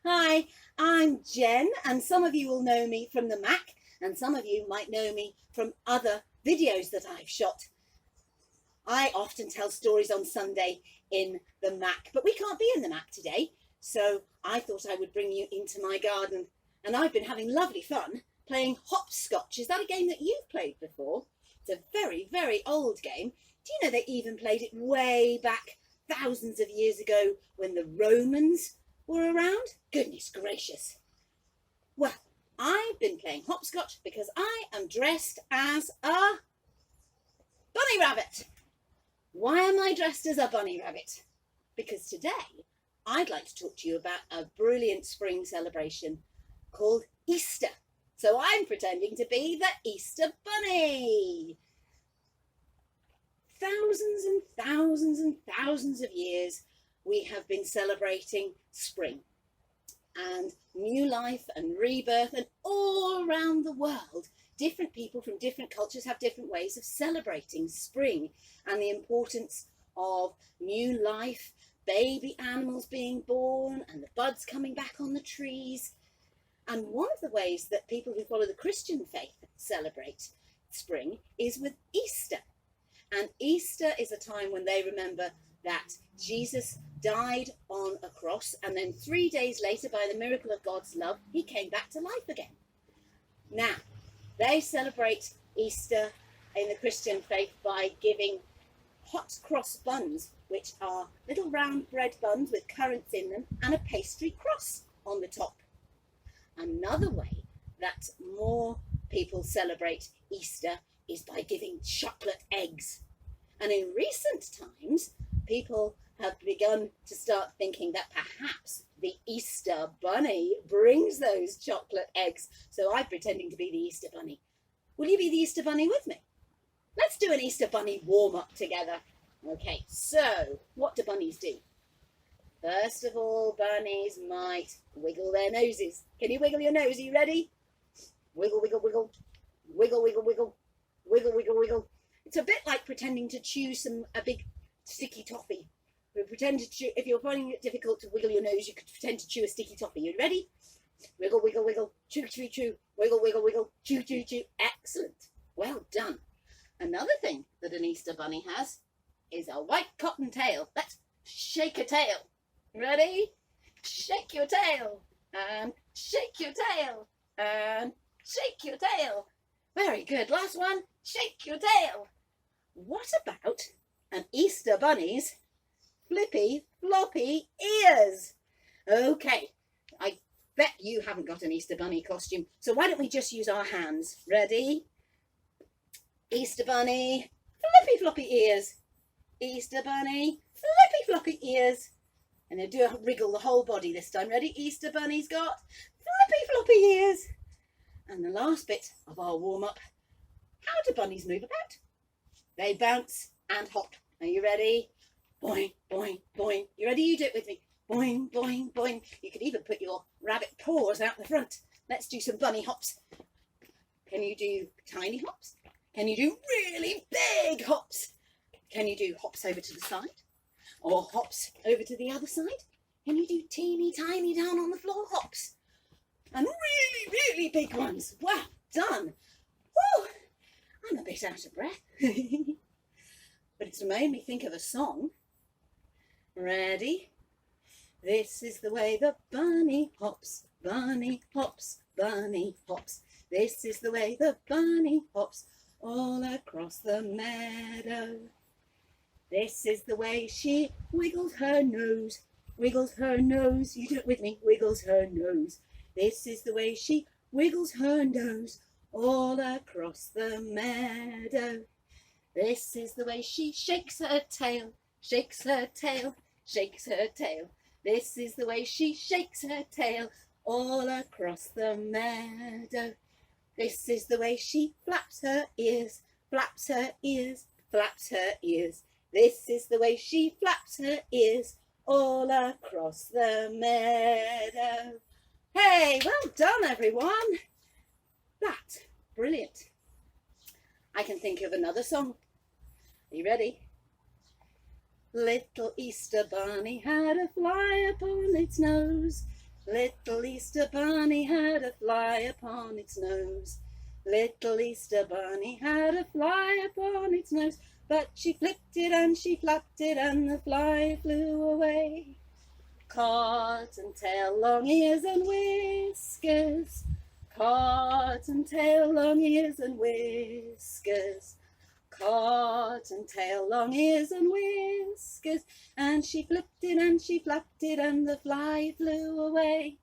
Hi, I'm Jen, and some of you will know me from the Mac, and some of you might know me from other videos that I've shot. I often tell stories on Sunday in the Mac, but we can't be in the Mac today, so I thought I would bring you into my garden, and I've been having lovely fun playing hopscotch. Is that a game that you've played before? It's a very, very old game. Do you know they even played it way back thousands of years ago when the Romans were around? Goodness gracious. Well, I've been playing hopscotch because I am dressed as a bunny rabbit. Why am I dressed as a bunny rabbit? Because today I'd like to talk to you about a brilliant spring celebration called Easter. So I'm pretending to be the Easter Bunny. Thousands and thousands and thousands of years we have been celebrating spring and new life and rebirth, and all around the world different people from different cultures have different ways of celebrating spring and the importance of new life, baby animals being born and the buds coming back on the trees. And one of the ways that people who follow the Christian faith celebrate spring is with Easter. And Easter is a time when they remember that Jesus died on a cross, and then 3 days later, by the miracle of God's love, he came back to life again. Now, they celebrate Easter in the Christian faith by giving hot cross buns, which are little round bread buns with currants in them and a pastry cross on the top. Another way that more people celebrate Easter is by giving chocolate eggs. And in recent times, people have begun to start thinking that perhaps the Easter Bunny brings those chocolate eggs. So I'm pretending to be the Easter Bunny. Will you be the Easter Bunny with me? Let's do an Easter Bunny warm-up together. Okay, so what do bunnies do? First of all, bunnies might wiggle their noses. Can you wiggle your nose? Are you ready? Wiggle, wiggle, wiggle. Wiggle, wiggle, wiggle. Wiggle, wiggle, wiggle. It's a bit like pretending to chew a big sticky toffee. Pretend to chew. If you're finding it difficult to wiggle your nose, you could pretend to chew a sticky toffee. You ready? Wiggle, wiggle, wiggle. Chew, chew, chew. Wiggle, wiggle, wiggle. Chew, chew, chew. Excellent. Well done. Another thing that an Easter Bunny has is a white cotton tail. Let's shake a tail. Ready? Shake your tail. And shake your tail. And shake your tail. Very good. Last one. Shake your tail. What about an Easter Bunny's flippy floppy ears? Okay, I bet you haven't got an Easter Bunny costume, so why don't we just use our hands? Ready? Easter Bunny, flippy floppy ears. Easter Bunny, flippy floppy ears. And then do a wriggle the whole body this time. Ready? Easter Bunny's got flippy floppy ears. And the last bit of our warm-up. How do bunnies move about? They bounce and hop. Are you ready? Boing, boing, boing. You ready? You do it with me. Boing, boing, boing. You could even put your rabbit paws out the front. Let's do some bunny hops. Can you do tiny hops? Can you do really big hops? Can you do hops over to the side? Or hops over to the other side? Can you do teeny tiny down on the floor hops? And really, really big ones. Well done. Woo! I'm a bit out of breath. But it's made me think of a song. Ready? This is the way the bunny hops, bunny hops, bunny hops. This is the way the bunny hops all across the meadow. This is the way she wiggles her nose, wiggles her nose. You do it with me. Wiggles her nose. This is the way she wiggles her nose all across the meadow. This is the way she shakes her tail, shakes her tail, shakes her tail. This is the way she shakes her tail all across the meadow. This is the way she flaps her ears, flaps her ears, flaps her ears. This is the way she flaps her ears all across the meadow. Hey, well done everyone. That, brilliant. I can think of another song. Are you ready? Little Easter bunny had a fly upon its nose. Little Easter bunny had a fly upon its nose. Little Easter bunny had a fly upon its nose, but she flipped it and she flapped it and the fly flew away. Cottontail, long ears and whiskers. Cottontail, long ears and whiskers. Cottontail, long ears and whiskers. And she flipped it and she flapped it and the fly flew away.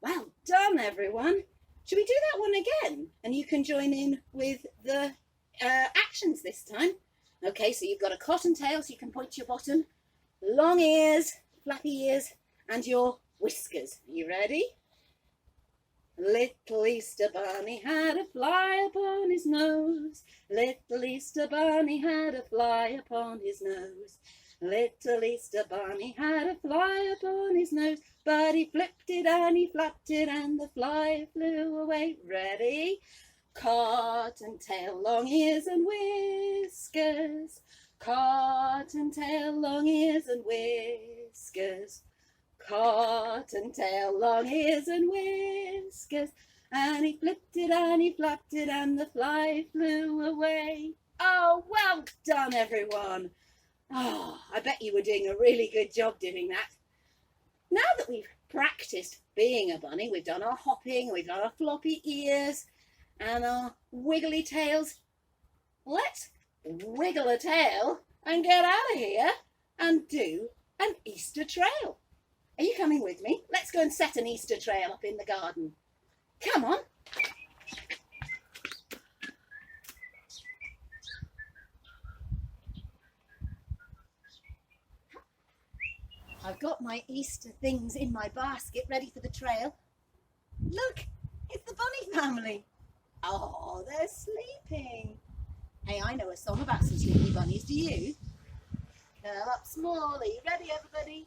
Well done, everyone. Should we do that one again? And you can join in with the actions this time. Okay, so you've got a cottontail, so you can point to your bottom. Long ears, flappy ears, and your whiskers. Are you ready? Little Easter bunny had a fly upon his nose. Little Easter bunny had a fly upon his nose. Little Easter bunny had a fly upon his nose, but he flipped it and he flapped it and the fly flew away. Ready? Cottontail, long ears and whiskers. Cottontail, long ears and whiskers. Cottontail, long ears and whiskers. And he flipped it and he flapped it and the fly flew away. Oh, well done, everyone. Oh, I bet you were doing a really good job doing that. Now that we've practiced being a bunny, we've done our hopping, we've done our floppy ears and our wiggly tails. Let's wiggle a tail and get out of here and do an Easter trail. Are you coming with me? Let's go and set an Easter trail up in the garden. Come on. I've got my Easter things in my basket ready for the trail. Look, it's the bunny family. Oh, they're sleeping. Hey, I know a song about some sleepy bunnies. Do you? Curl up small. Are you ready, everybody?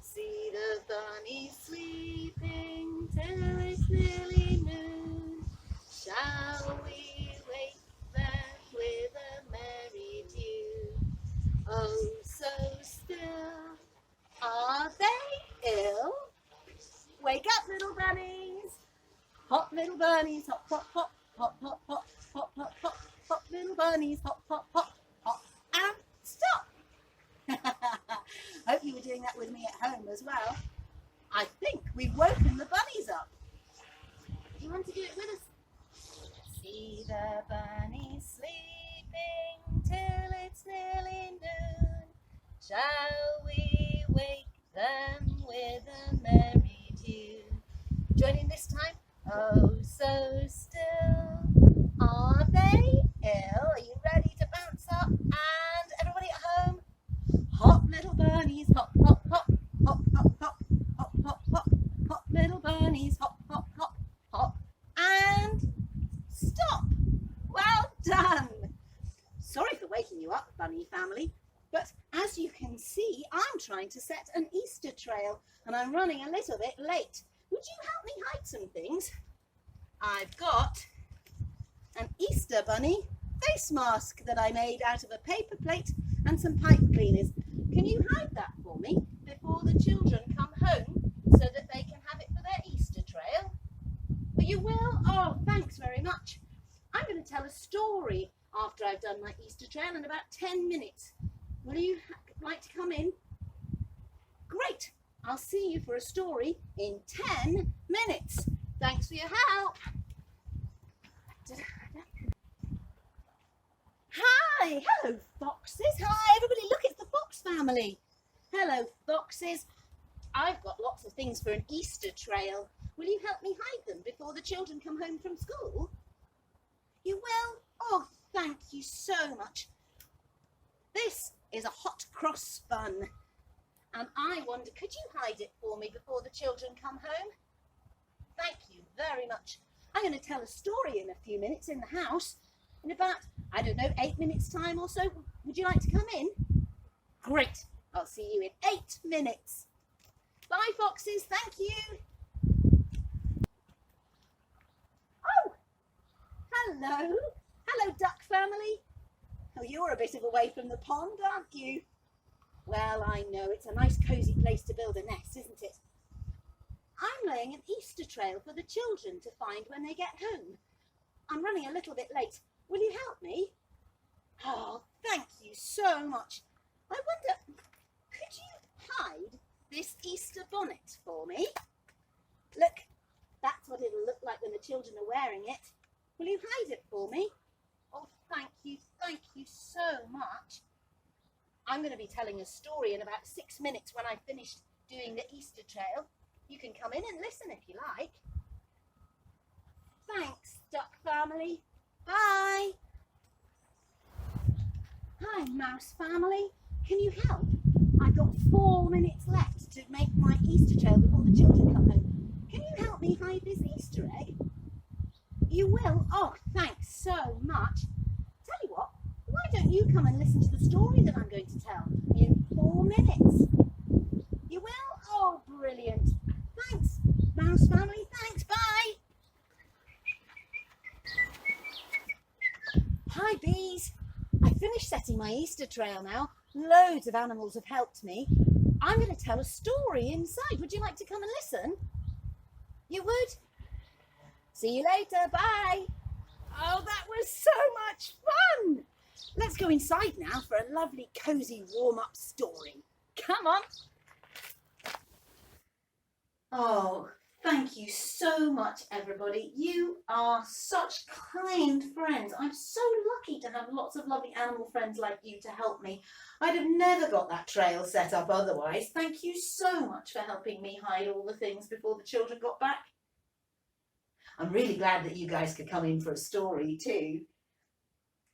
See the bunnies sleeping till it's nearly noon. Shall we wake them with a merry tune? Oh, so still. Are they ill? Wake up, little bunnies. Hop, little bunnies. Hop, hop, hop. Hop, hop, hop. Hop, hop, hop. Hop, little bunnies. Hop, hop, hop. Hop, and stop. Hope you were doing that with me at home as well. I think we've woken the bunnies up. Do you want to do it with us? See the bunnies sleeping till it's nearly noon. Shall we wake them with a merry tune? Join in this time. Oh, so still. Are they ill? Are you ready to bounce up? And everybody at home, hop, little bunnies, hop, hop, hop, hop, hop, hop, hop, hop, hop, hop, little bunnies, hop, hop, hop, hop, and stop. Well done. Sorry for waking you up, bunny family, but as you can see, I'm trying to set an Easter trail and I'm running a little bit late. Would you help me hide some things? I've got an Easter bunny face mask that I made out of a paper plate and some pipe cleaners. Can you hide that for me before the children come home so that they can have it for their Easter trail? But you will? Oh, thanks very much. I'm going to tell a story after I've done my Easter trail in about 10 minutes. Will you like to come in? Great. I'll see you for a story in 10 minutes. Thanks for your help. Hi, hello foxes. Hi everybody, look, it's the fox family. Hello foxes. I've got lots of things for an Easter trail. Will you help me hide them before the children come home from school? You will? Oh, thank you so much. This is a hot cross bun. And I wonder, could you hide it for me before the children come home? Thank you very much. I'm going to tell a story in a few minutes in the house. In about, I don't know, 8 minutes time or so. Would you like to come in? Great. I'll see you in 8 minutes. Bye, foxes. Thank you. Oh, hello. Hello, duck family. Oh, you're a bit of a way from the pond, aren't you? Well, I know, it's a nice cosy place to build a nest, isn't it? I'm laying an Easter trail for the children to find when they get home. I'm running a little bit late. Will you help me? Oh, thank you so much. I wonder, could you hide this Easter bonnet for me? Look, that's what it'll look like when the children are wearing it. Will you hide it for me? Oh, thank you so much. I'm going to be telling a story in about 6 minutes when I've finished doing the Easter trail. You can come in and listen if you like. Thanks, duck family. Bye. Hi, mouse family. Can you help? I've got 4 minutes left to make my Easter trail before the children come home. Can you help me hide this Easter egg? You will? Oh, thanks so much. Tell you what, why don't you come and listen to the story that I'm going to tell in 4 minutes? You will? Oh, brilliant. Thanks, mouse family. Thanks. Bye. Hi, bees. I finished setting my Easter trail now. Loads of animals have helped me. I'm going to tell a story inside. Would you like to come and listen? You would? See you later. Bye. Oh, that was so much fun. Let's go inside now for a lovely, cosy, warm-up story. Come on. Oh, thank you so much, everybody. You are such kind friends. I'm so lucky to have lots of lovely animal friends like you to help me. I'd have never got that trail set up otherwise. Thank you so much for helping me hide all the things before the children got back. I'm really glad that you guys could come in for a story too.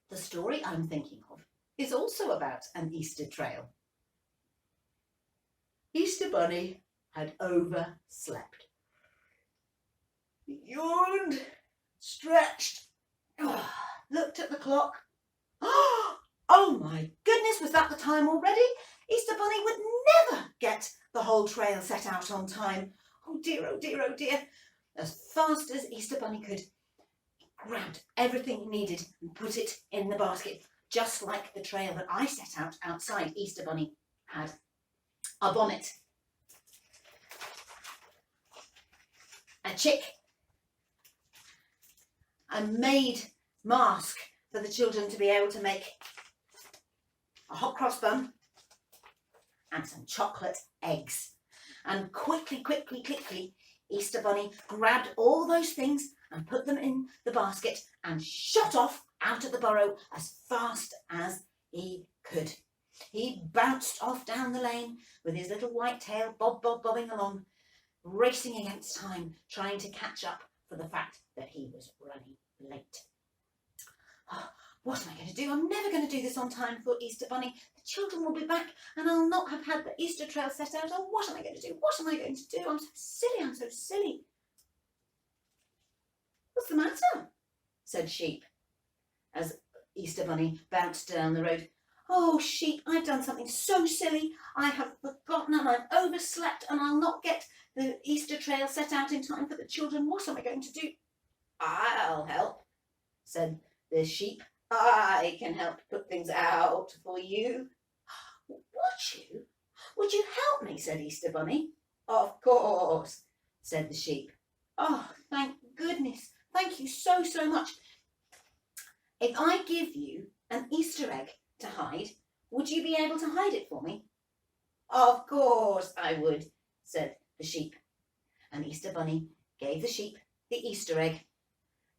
The story I'm thinking of is also about an Easter trail. Easter Bunny had overslept. He yawned, stretched, looked at the clock. Oh my goodness, was that the time already? Easter Bunny would never get the whole trail set out on time. Oh dear, oh dear, oh dear. As fast as Easter Bunny could, he grabbed everything he needed and put it in the basket, just like the trail that I set out outside. Easter Bunny had a bonnet, a chick, a made mask for the children to be able to make, a hot cross bun, and some chocolate eggs. And quickly, Easter Bunny grabbed all those things and put them in the basket and shot off out of the burrow as fast as he could. He bounced off down the lane with his little white tail bobbing along, racing against time, trying to catch up for the fact that he was running late. Oh, what am I going to do? I'm never going to do this on time, thought Easter Bunny. The children will be back and I'll not have had the Easter trail set out. Oh, what am I going to do? What am I going to do? I'm so silly, I'm so silly. What's the matter? Said Sheep as Easter Bunny bounced down the road. Oh, Sheep, I've done something so silly. I have forgotten and I've overslept and I'll not get the Easter trail set out in time for the children. What am I going to do? I'll help, said the sheep. I can help put things out for you. Would you help me? Said Easter Bunny. Of course, said the sheep. Oh, thank goodness. Thank you so much. If I give you an Easter egg to hide, would you be able to hide it for me? Of course I would, said the sheep. And Easter Bunny gave the sheep the Easter egg,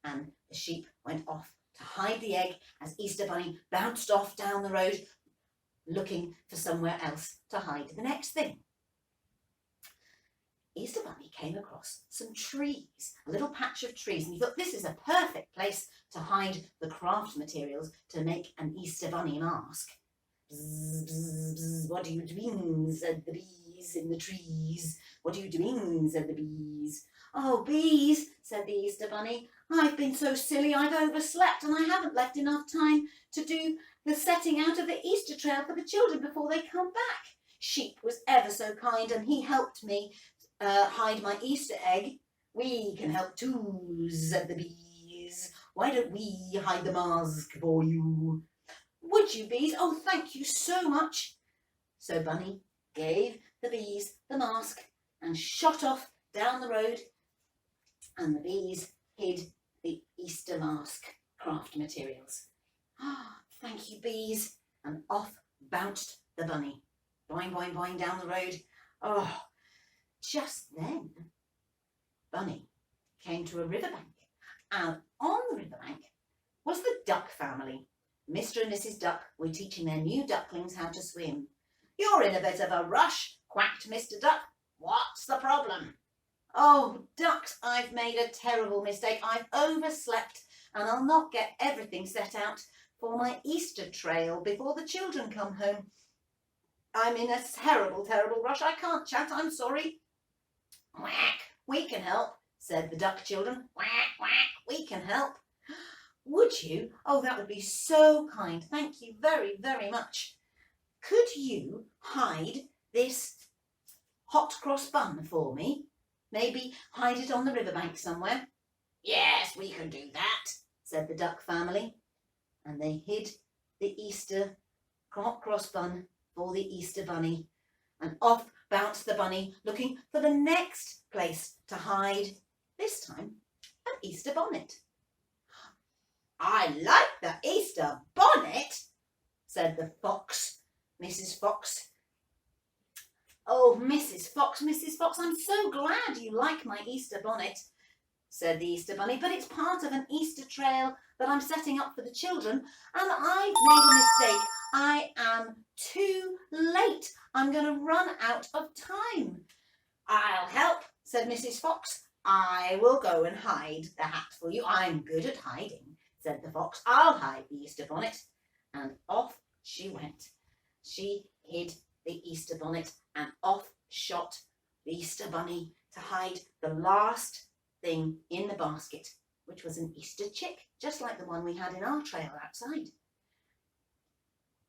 and the sheep went off to hide the egg as Easter Bunny bounced off down the road looking for somewhere else to hide the next thing. Easter Bunny came across some trees, a little patch of trees, and he thought this is a perfect place to hide the craft materials to make an Easter Bunny mask. Bzz, bzz, bzz, what are you doing? Said the bees in the trees. What are you doing? Said the bees. Oh, bees, said the Easter Bunny. I've been so silly I've overslept and I haven't left enough time to do the setting out of the Easter trail for the children before they come back. Sheep was ever so kind and he helped me hide my Easter egg. We can help too, said the bees. Why don't we hide the mask for you? Would you, bees? Oh, thank you so much. So Bunny gave the bees the mask and shot off down the road, and the bees hid the Easter mask craft materials. Ah, thank you, bees. And off bounced the bunny, boing, boing, boing down the road. Oh, just then, Bunny came to a riverbank, and on the riverbank was the duck family. Mr. and Mrs. Duck were teaching their new ducklings how to swim. "You're in a bit of a rush," quacked Mr. Duck. "What's the problem?" "Oh, ducks, I've made a terrible mistake. I've overslept, and I'll not get everything set out for my Easter trail before the children come home. I'm in a terrible, terrible rush. I can't chat. I'm sorry." "Quack, we can help," said the duck children. "Quack, quack, we can help." "Would you? Oh, that would be so kind. Thank you very, very much. Could you hide this hot cross bun for me? Maybe hide it on the riverbank somewhere?" "Yes, we can do that," said the duck family. And they hid the Easter hot cross bun for the Easter bunny. And off bounced the bunny, looking for the next place to hide, this time an Easter bonnet. "I like the Easter bonnet," said the fox, Mrs. Fox. "Oh, Mrs. Fox, Mrs. Fox, I'm so glad you like my Easter bonnet," said the Easter bunny, "but it's part of an Easter trail that I'm setting up for the children, and I've made a mistake. I am too late. I'm going to run out of time." "I'll help," said Mrs. Fox. "I will go and hide the hat for you. I'm good at hiding," said the fox. "I'll hide the Easter bonnet." And off she went. She hid the Easter bonnet, and off shot the Easter bunny to hide the last thing in the basket, which was an Easter chick, just like the one we had in our trail outside.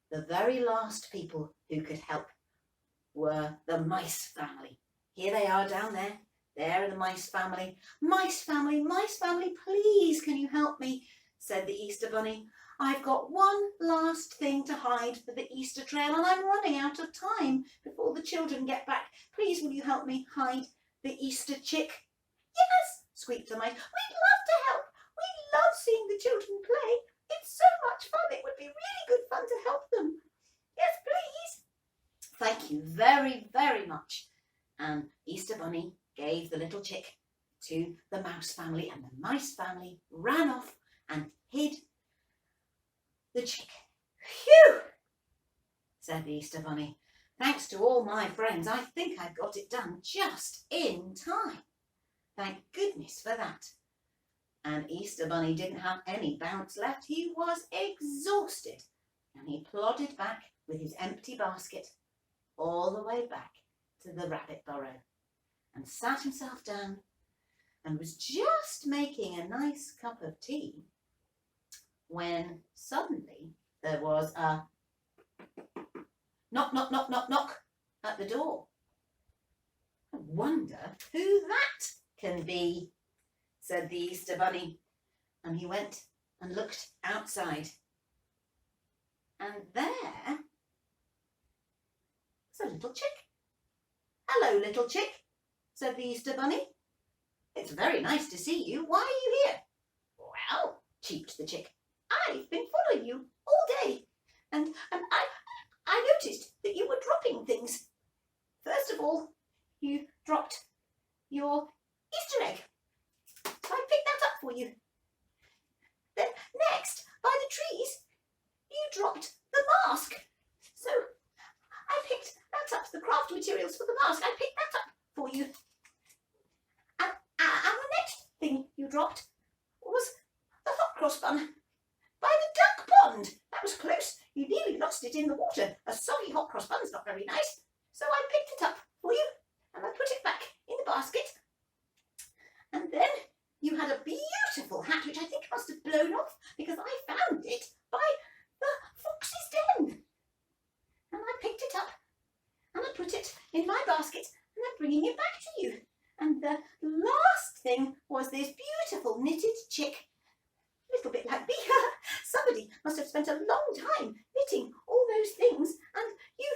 The very last people who could help were the mice family. Here they are down there. There are the mice family. "Mice family, mice family, please can you help me?" said the Easter bunny. "I've got one last thing to hide for the Easter trail, and I'm running out of time before the children get back. Please will you help me hide the Easter chick?" "Yes," squeaked the mice. "We'd love to help. We love seeing the children play. It's so much fun. It would be really good fun to help them. Yes, please." "Thank you very, very much." And Easter bunny gave the little chick to the mouse family, and the mice family ran off and hid the chick. "Phew," said the Easter bunny. "Thanks to all my friends, I think I've got it done just in time. Thank goodness for that." And Easter bunny didn't have any bounce left. He was exhausted, and he plodded back with his empty basket all the way back to the rabbit burrow, and sat himself down and was just making a nice cup of tea when suddenly there was a knock, knock, knock, knock, knock at the door. "I wonder who that can be," said the Easter bunny, and he went and looked outside. And there was a little chick. "Hello, little chick," said the Easter bunny. "It's very nice to see you. Why are you here?" "Well," cheeped the chick, "I've been following you all day, and I noticed that you were dropping things. First of all, you dropped your Easter egg, so I picked that up for you. Then next, by the trees, you dropped the mask, so I picked that up, the craft materials for the mask. I picked that up for you. And the next thing you dropped was the hot cross bun by the duck pond. That was close. You nearly lost it in the water. A soggy hot cross bun's not very nice. So I picked it up for you, and I put it back in the basket. And then you had a beautiful hat, which I think must have blown off because I found it by the fox's den. And I picked it up, and I put it in my basket, and I'm bringing it back to you. And the last thing was this beautiful knitted chick, a little bit like me. Somebody must have spent a long time knitting all those things, and you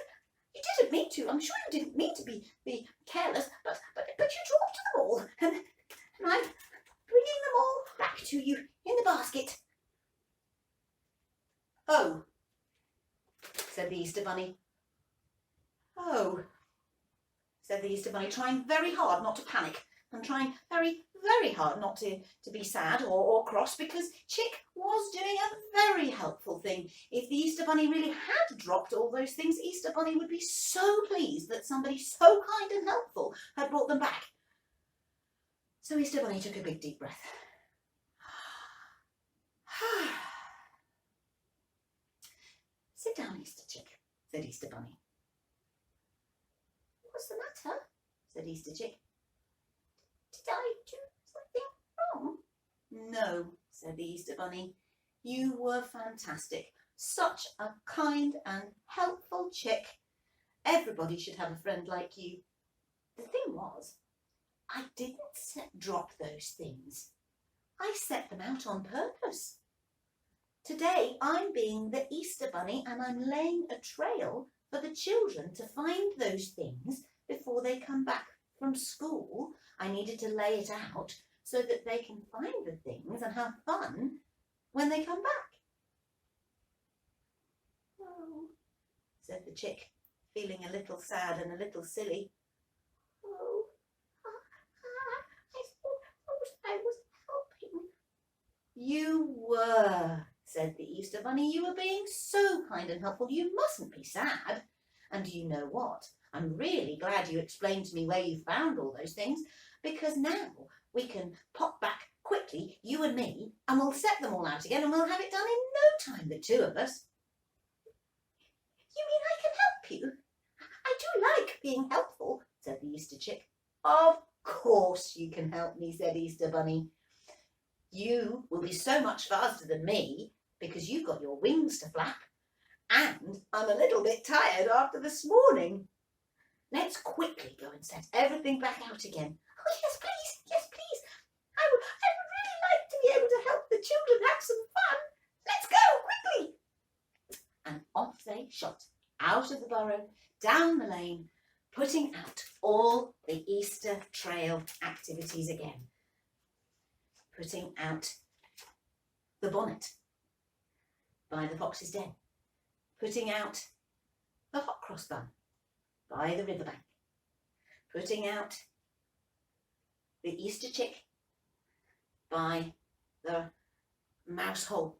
didn't mean to. I'm sure you didn't mean to be careless, but you dropped them all, and I'm bringing them all back to you in the basket." "Oh," said the Easter Bunny. "Oh," said the Easter Bunny, trying very hard not to panic and trying very, very hard not to be sad or cross, because Chick was doing a very helpful thing. If the Easter Bunny really had dropped all those things, Easter Bunny would be so pleased that somebody so kind and helpful had brought them back. So Easter Bunny took a big deep breath. "Sit down, Easter Chick," said Easter Bunny. "What's the matter?" said Easter Chick. "Did I do something wrong?" "No," said the Easter Bunny. "You were fantastic. Such a kind and helpful chick. Everybody should have a friend like you. The thing was, I didn't drop those things. I set them out on purpose. Today I'm being the Easter Bunny and I'm laying a trail for the children to find those things before they come back from school. I needed to lay it out so that they can find the things and have fun when they come back." "Oh," said the chick, feeling a little sad and a little silly. "Oh, I thought I was helping." "You were," said the Easter Bunny. "You were being so kind and helpful. You mustn't be sad. And do you know what? I'm really glad you explained to me where you found all those things, because now we can pop back quickly, you and me, and we'll set them all out again and we'll have it done in no time, the two of us." "You mean I can help you? I do like being helpful," said the Easter Chick. "Of course you can help me," said Easter Bunny. "You will be so much faster than me because you've got your wings to flap, and I'm a little bit tired after this morning. Let's quickly go and set everything back out again." "Oh, yes, please, yes, please. I would really like to be able to help the children have some fun. Let's go, quickly." And off they shot, out of the burrow, down the lane, putting out all the Easter trail activities again. Putting out the bonnet by the fox's den. Putting out the hot cross bun by the riverbank. Putting out the Easter chick by the mouse hole.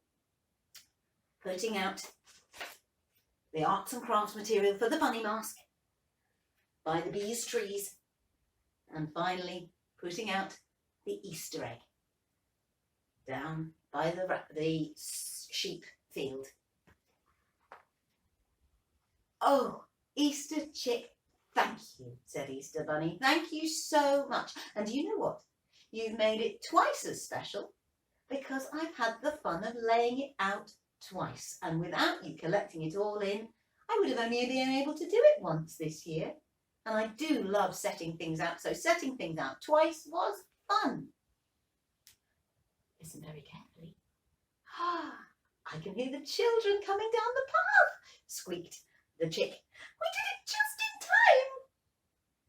Putting out the arts and crafts material for the bunny mask by the bees' trees. And finally putting out the Easter egg down by the sheep field. "Oh, Easter chick, thank you," said Easter Bunny. "Thank you so much. And you know what? You've made it twice as special because I've had the fun of laying it out twice. And without you collecting it all in, I would have only been able to do it once this year. And I do love setting things out, so setting things out twice was fun. Listen very carefully. I can hear the children coming down the path," squeaked the chick. "We did it just in time."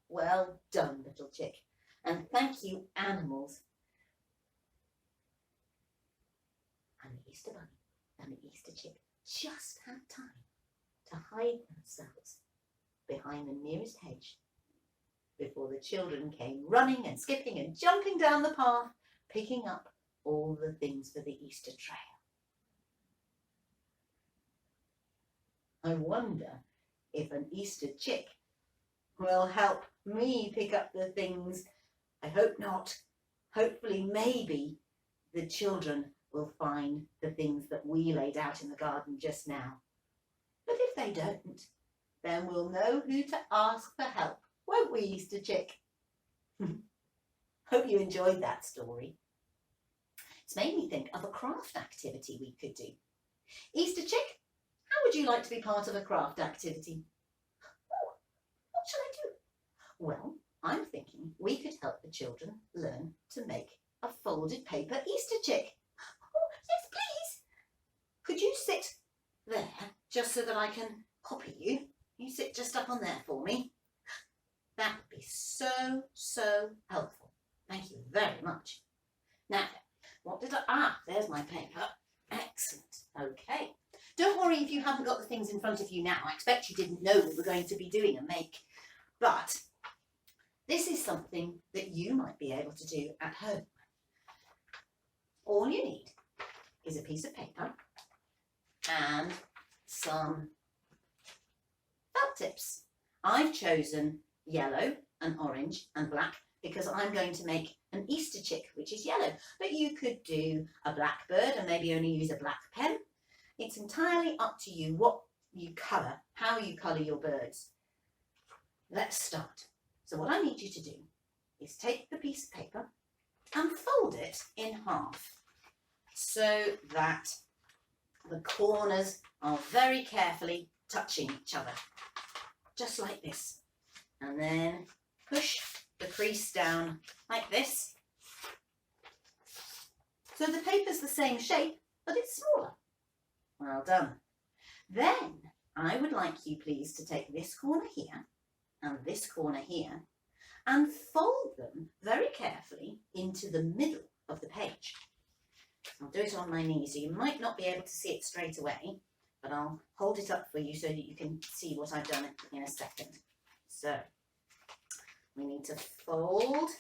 "Well done, little chick. And thank you, animals." And the Easter Bunny and the Easter chick just had time to hide themselves behind the nearest hedge before the children came running and skipping and jumping down the path, picking up all the things for the Easter trail. I wonder if an Easter chick will help me pick up the things. I hope not. Hopefully, maybe the children will find the things that we laid out in the garden just now. But if they don't, then we'll know who to ask for help, won't we, Easter chick? Hope you enjoyed that story. It's made me think of a craft activity we could do. Easter chick, how would you like to be part of a craft activity? Oh, what shall I do? Well, I'm thinking we could help the children learn to make a folded paper Easter chick. Oh, yes, please. Could you sit just so that I can copy you. You sit just up on there for me. That would be so, so helpful. Thank you very much. Now, what did there's my paper. Excellent. Okay. Don't worry if you haven't got the things in front of you now. I expect you didn't know we were going to be doing a make. But this is something that you might be able to do at home. All you need is a piece of paper and some felt tips. I've chosen yellow and orange and black because I'm going to make an Easter chick, which is yellow. But you could do a blackbird and maybe only use a black pen. It's entirely up to you what you colour, how you colour your birds. Let's start. So what I need you to do is take the piece of paper and fold it in half so that the corners are very carefully touching each other, just like this. And then push the crease down like this. So the paper's the same shape, but it's smaller. Well done. Then I would like you please to take this corner here and this corner here and fold them very carefully into the middle of the page. I'll do it on my knees, so you might not be able to see it straight away, but I'll hold it up for you so that you can see what I've done in a second. So we need to fold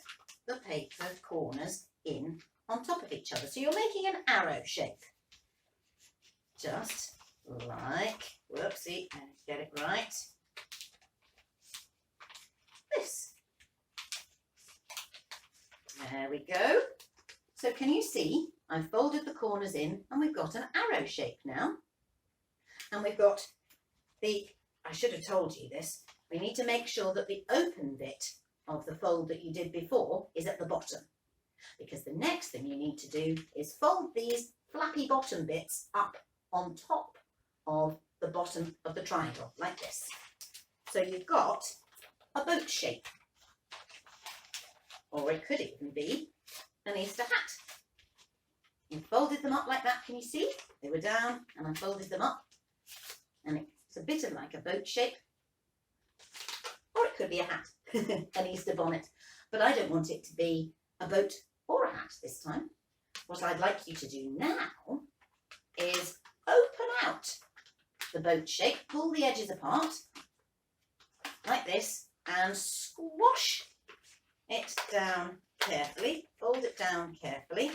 the paper corners in on top of each other. So you're making an arrow shape. Just like, whoopsie, get it right. This. There we go. So can you see, I've folded the corners in and we've got an arrow shape now. And we've got I should have told you this, we need to make sure that the open bit of the fold that you did before is at the bottom. Because the next thing you need to do is fold these flappy bottom bits up on top of the bottom of the triangle, like this. So you've got a boat shape. Or it could even be an Easter hat. You folded them up like that, can you see? They were down and I folded them up. And it's a bit of like a boat shape. Or it could be a hat, an Easter bonnet. But I don't want it to be a boat or a hat this time. What I'd like you to do now is open out the boat shape, pull the edges apart, like this, and squash it down carefully, fold it down carefully,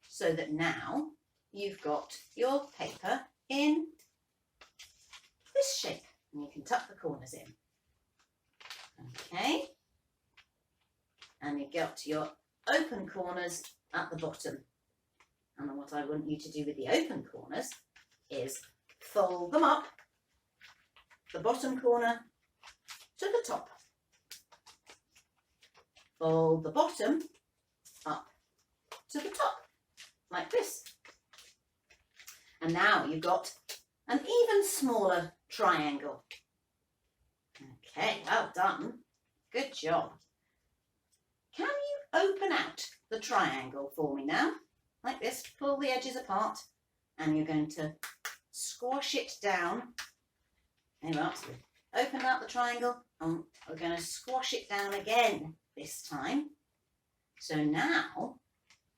so that now you've got your paper in this shape, and you can tuck the corners in. Okay, and you got your open corners at the bottom. And what I want you to do with the open corners is fold them up, the bottom corner to the top. Fold the bottom up to the top, like this. And now you've got an even smaller triangle. Okay, well done. Good job. Can you open out the triangle for me now? Like this, pull the edges apart, and you're going to squash it down. There we are. So open out the triangle, and we're going to squash it down again this time. So now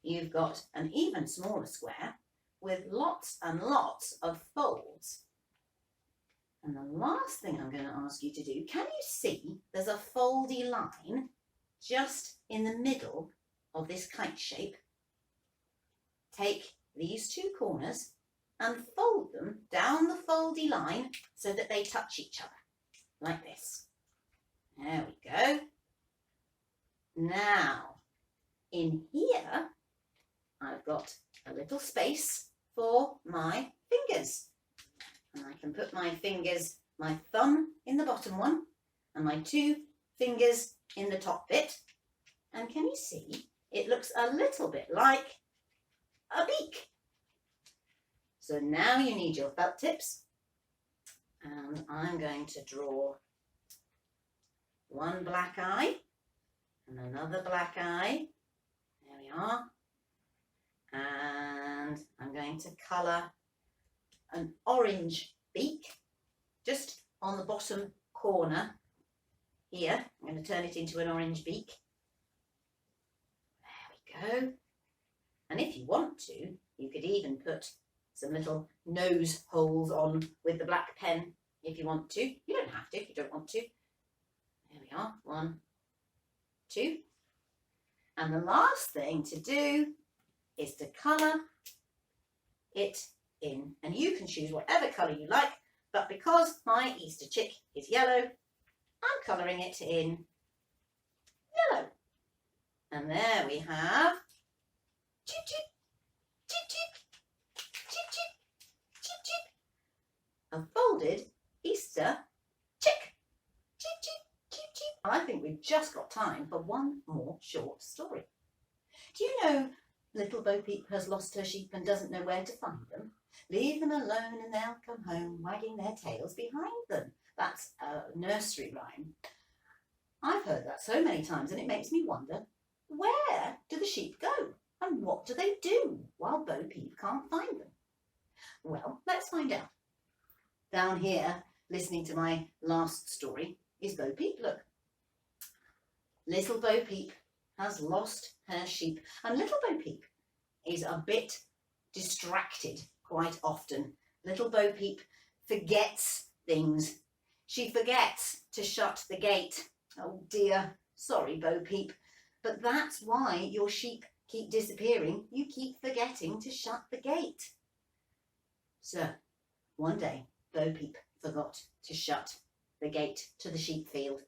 you've got an even smaller square with lots and lots of folds. And the last thing I'm going to ask you to do, can you see there's a foldy line just in the middle of this kite shape? Take these two corners and fold them down the foldy line so that they touch each other, like this. There we go. Now, in here, I've got a little space for my fingers. And I can put my fingers, my thumb in the bottom one, and my two fingers in the top bit. And can you see, it looks a little bit like a beak. So now you need your felt tips, and I'm going to draw one black eye and another black eye. There we are. And I'm going to colour an orange beak just on the bottom corner here. I'm going to turn it into an orange beak. There we go. And if you want to, you could even put some little nose holes on with the black pen if you want to. You don't have to if you don't want to. There we are. 1, 2. And the last thing to do is to colour it in. And you can choose whatever colour you like, but because my Easter chick is yellow, I'm colouring it in yellow. And there we have Chip Chip, Chip Chip, Chip Chip, Chip Chip, a folded Easter chick. Chip Chip, Chip Chip. I think we've just got time for one more short story. Do you know little Bo Peep has lost her sheep and doesn't know where to find them? Leave them alone and they'll come home, wagging their tails behind them. That's a nursery rhyme. I've heard that so many times and it makes me wonder, where do the sheep go? And what do they do while Bo Peep can't find them? Well, let's find out. Down here, listening to my last story, is Bo Peep. Look. Little Bo Peep has lost her sheep. And little Bo Peep is a bit distracted quite often. Little Bo Peep forgets things. She forgets to shut the gate. Oh dear, sorry Bo Peep, but that's why your sheep keep disappearing. You keep forgetting to shut the gate. So, one day, Bo Peep forgot to shut the gate to the sheep field.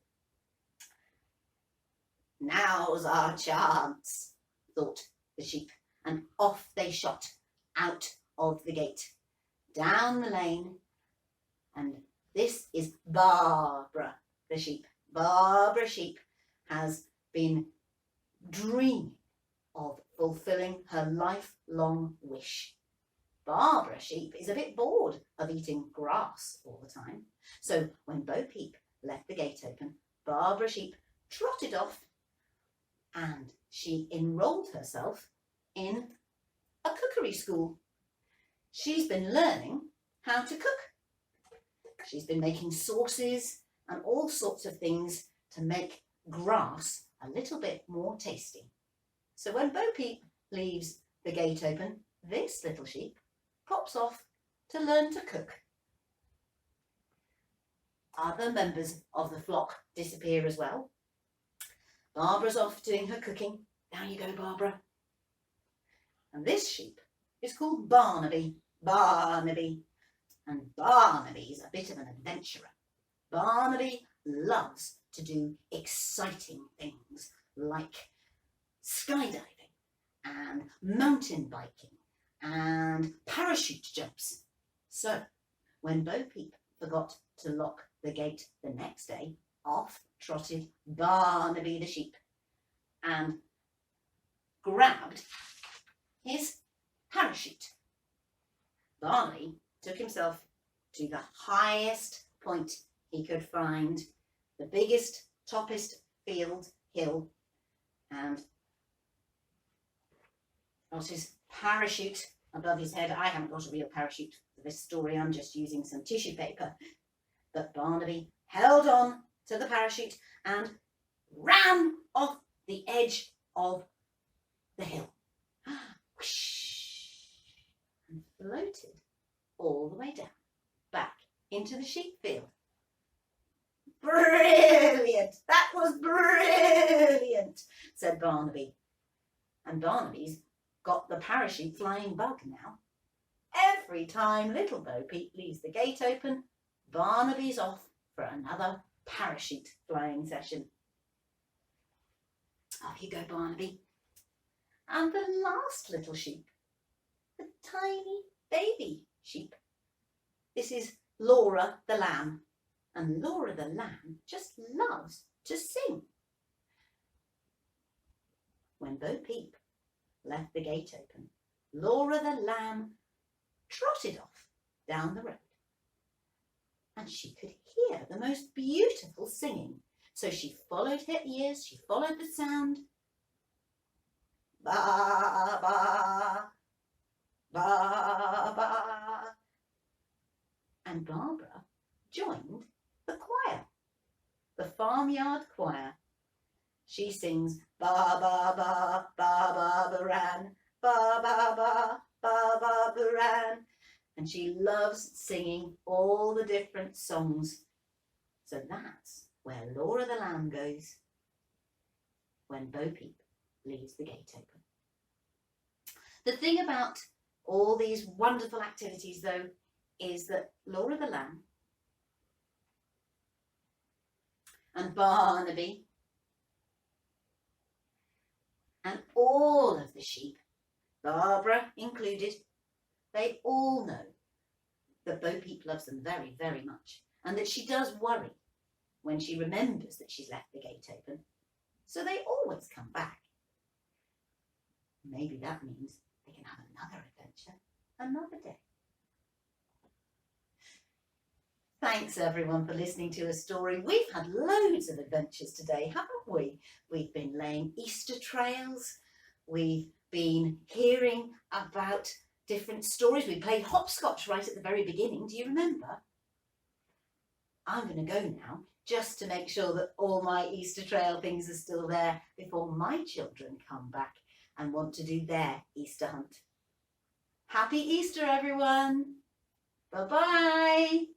Now's our chance, thought the sheep, and off they shot out of the gate, down the lane, and this is Barbara the sheep. Barbara sheep has been dreaming of fulfilling her lifelong wish. Barbara sheep is a bit bored of eating grass all the time. So when Bo Peep left the gate open, Barbara sheep trotted off and she enrolled herself in a cookery school. She's been learning how to cook. She's been making sauces and all sorts of things to make grass a little bit more tasty. So when Bo Peep leaves the gate open, this little sheep pops off to learn to cook. Other members of the flock disappear as well. Barbara's off doing her cooking. Down you go, Barbara. And this sheep is called Barnaby. Barnaby. And Barnaby's a bit of an adventurer. Barnaby loves to do exciting things like skydiving and mountain biking and parachute jumps. So when Bo Peep forgot to lock the gate the next day, off trotted Barnaby the sheep and grabbed his parachute. Barnaby took himself to the highest point he could find, the biggest, toppest hill, and got his parachute above his head. I haven't got a real parachute for this story, I'm just using some tissue paper. But Barnaby held on to the parachute and ran off the edge of the hill. Whoosh, and floated all the way down, back into the sheep field. Brilliant! That was brilliant, said Barnaby. And Barnaby's got the parachute flying bug now. Every time little Bo Peep leaves the gate open, Barnaby's off for another parachute flying session. Off you go, Barnaby. And the last little sheep, the tiny baby sheep. This is Laura the lamb. And Laura the lamb just loves to sing. When Bo Peep left the gate open, Laura the lamb trotted off down the road. And she could hear the most beautiful singing. So she followed her ears, she followed the sound. Ba, ba, ba, ba. And barnyard choir. She sings ba ba ba ba ba baran, ba ba ba ba ba baran, and she loves singing all the different songs. So that's where Laura the lamb goes when Bo Peep leaves the gate open. The thing about all these wonderful activities, though, is that Laura the lamb and Barnaby and all of the sheep, Barbara included, they all know that Bo Peep loves them very, very much, and that she does worry when she remembers that she's left the gate open. So they always come back. Maybe that means they can have another adventure another day. Thanks everyone for listening to a story. We've had loads of adventures today, haven't we? We've been laying Easter trails. We've been hearing about different stories. We played hopscotch right at the very beginning. Do you remember? I'm going to go now just to make sure that all my Easter trail things are still there before my children come back and want to do their Easter hunt. Happy Easter, everyone. Bye-bye.